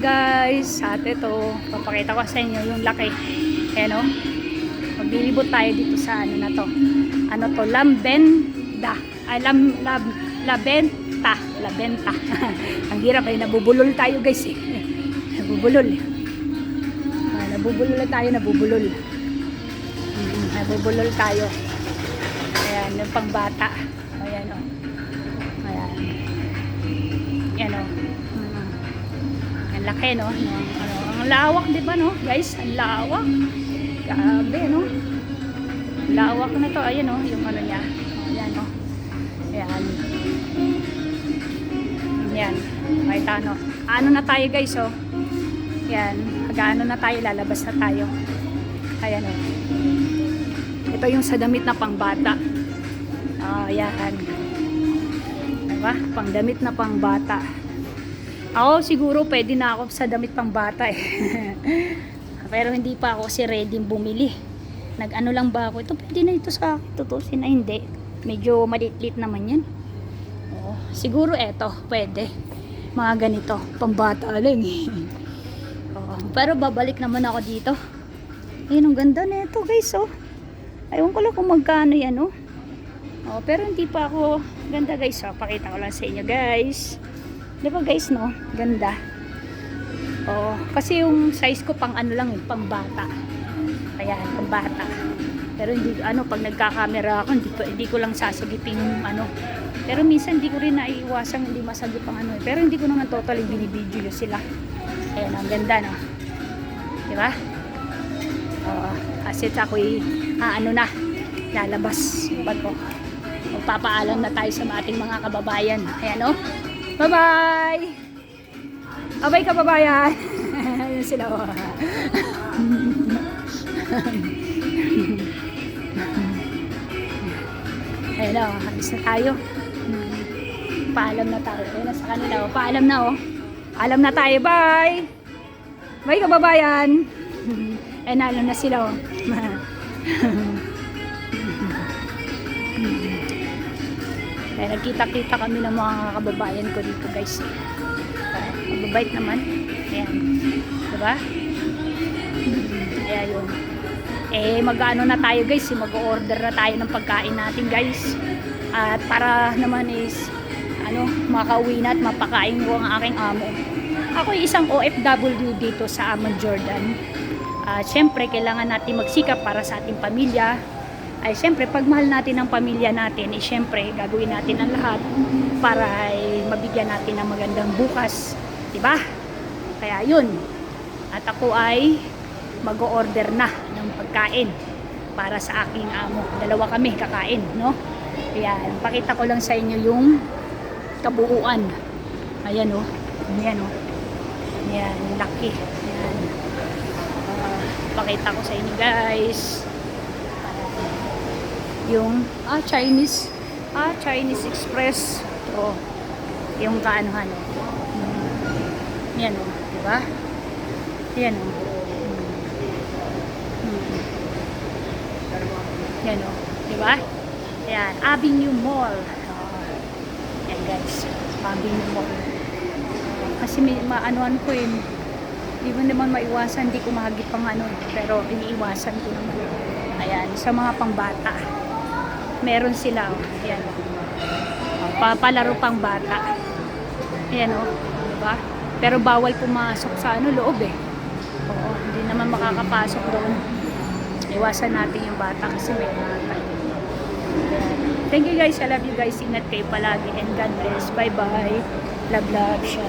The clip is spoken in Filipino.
guys, at ito papakita ko sa inyo yung laki. Ayan o, maglilibot tayo dito sa ano na to, ano to, Lambenda ay Labenta ang hirap ay nabubulol tayo guys eh. Nabubulol nabubulol tayo. Ayan, yung pang bata. Ayan o, ayan, ayan o. Ang laki no, ang lawak, di ba no guys, ang lawak, grabe no, lawak na to. Ayan no, yung ano niya, ayan no, ayan, ayan, kahit ano na tayo guys oh, ayan, mag-ano na tayo, lalabas na tayo. Ayan o, ito yung sa damit na pang bata. Ayan, diba, pang damit na pang bata. Ako siguro pwede na ako sa damit pang bata eh. Pero hindi pa ako ready bumili. Nag-ano lang ba ako, ito pwede na ito sa akin, tutusin na hindi. Medyo maliit-liit naman yan. Oo, siguro eto, pwede. Mga ganito, pang bata lang eh. Oo, pero babalik naman ako dito. Ayun, ang ganda na ito guys oh. Ayun ko lang kung magkano yan oh. Oh, pero hindi pa ako ganda guys oh. Pakita ko lang sa inyo guys. Di ba guys no? Ganda. Oh, kasi yung size ko pang ano lang, pang bata. Ayan, pang bata. Pero hindi ano, pag nagka-camera ako, hindi ko lang sasagipin yung ano. Pero minsan hindi ko rin naiiwasang hindi masagip ang ano. Pero hindi ko naman totally binibideo sila. Ayan, ang ganda no. Di ba? Oh, kasi ako'y ano na, lalabas. Bago magpapaalam na tayo sa ating mga kababayan. Ayan oh. Bye-bye! Abay kababayan! Ayan sila o. Ayan o, alis na tayo. Paalam na tayo. Ayan na sa kanila o. Paalam na o. Paalam na tayo. Bye! Bye kababayan! Ayan na, alam na sila o. Kaya nagkita-kita kami ng mga kababayan ko dito guys. Mababait naman. Ayan. Diba? Ayan yun. Eh mag-ano na tayo guys. Mag-order na tayo ng pagkain natin guys. At para naman is ano, makauwi na at mapakain ko ang aking amo. Ako ay isang OFW dito sa Amman, Jordan. Siyempre kailangan natin magsikap para sa ating pamilya. Ay siyempre pag mahal natin ang pamilya natin, eh siyempre gagawin natin ang lahat para ay mabigyan natin ng magandang bukas, 'di ba? Kaya 'yun. At ako ay mag-o-order na ng pagkain para sa aking amo. Dalawa kami kakain, no? Ayan, pakita ko lang sa inyo yung kabuuan. Ayan oh. Ayan oh. Ayan, laki. Ayan. Pakita ko sa inyo, guys. Yung Chinese Express to yung kaanohan yan o, diba? Yan o, yan o, diba? Yan, Avenue Mall. Yan guys, Avenue Mall. Kasi may maanuan ko eh, di ba naman maiwasan, di ko mahagip pang ano, pero iniiwasan ko naman. Ayan, sa mga pangbata meron sila oh. Ayan oh, papalaro pang bata. Ayan oh, diba? Pero bawal pumasok sa ano, loob eh. Oo, hindi naman makakapasok doon. Iwasan natin yung bata kasi may bata. Thank you guys, I love you guys. Ingat kayo palagi and God bless. Bye bye. Love siya.